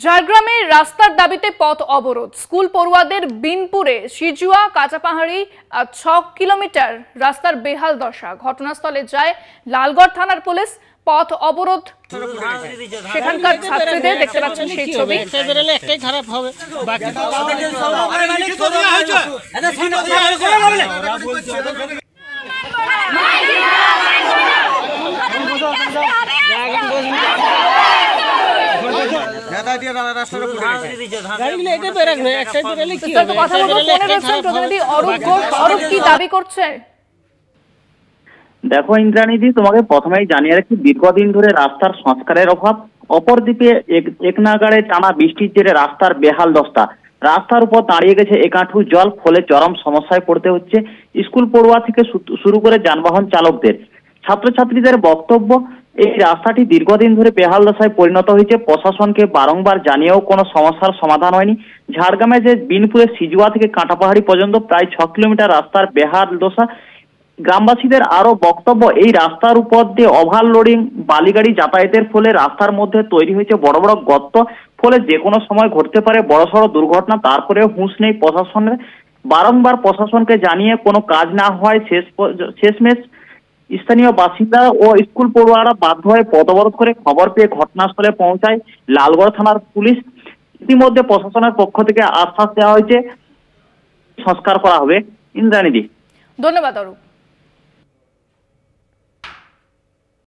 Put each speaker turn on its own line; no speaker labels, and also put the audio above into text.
ঝাড়গ্রামে রাস্তার দাবিতে পথ অবরোধ। স্কুল পড়ুয়াদের বিনপুরে সিজুয়া কাঁচাপাহাড়ি 6 কিলোমিটার রাস্তার বেহাল দশা। ঘটনাস্থলে যায় লালগড় থানার পুলিশ। পথ অবরোধ সেখানকার ছাত্রীদের, দেখতে পাচ্ছেন সেই ছবি।
একটাই খারাপ হবে,
দেখো ইন্দ্রাণীদি, তোমাকে প্রথমেই জানিয়ে রাখি, দীর্ঘদিন ধরে রাস্তার সংস্কারের অভাব, অপরদ্বীপে এক নাগাড়ে টানা বৃষ্টির জেরে রাস্তার বেহাল দশা। রাস্তার উপর দাঁড়িয়ে গেছে একাঠু জল, ফলে চরম সমস্যায় পড়তে হচ্ছে স্কুল পড়ুয়া থেকে শুরু করে যানবাহন চালকদের। ছাত্রছাত্রীদের বক্তব্য, এই রাস্তাটি দীর্ঘদিন ধরে বেহাল দশায় পরিণত হয়েছে। প্রশাসনকে বারংবার জানিয়েও কোনো সমস্যার সমাধান হয়নি। ঝাড়গ্রামে যে বিনপুরের সিজুয়া থেকে কাঁটাপাহাড়ি পর্যন্ত প্রায় 6 কিলোমিটার রাস্তার বেহাল দশা। গ্রামবাসীদের আরো বক্তব্য, এই রাস্তার উপর দিয়ে ওভারলোডিং বালিগাড়ি যাতায়াতের ফলে রাস্তার মধ্যে তৈরি হয়েছে বড় বড় গর্ত, ফলে যে কোনো সময় ঘটতে পারে বড়সড় দুর্ঘটনা। তারপরেও হুঁশ নেই প্রশাসনের। বারংবার প্রশাসনকে জানিয়ে কোনো কাজ না হয় শেষমেশ স্থানীয় বাসিন্দা ও স্কুল পড়ুয়ারা বাধ্য হয়ে পথ অবরোধ করে খবর পেয়ে ঘটনাস্থলে পৌঁছায় লালগড় থানার পুলিশ। ইতিমধ্যে প্রশাসনের পক্ষ থেকে আশ্বাস দেওয়া হয়েছে সংস্কার করা হবে। ইন্দ্রাণীদি,
ধন্যবাদ অরূপ।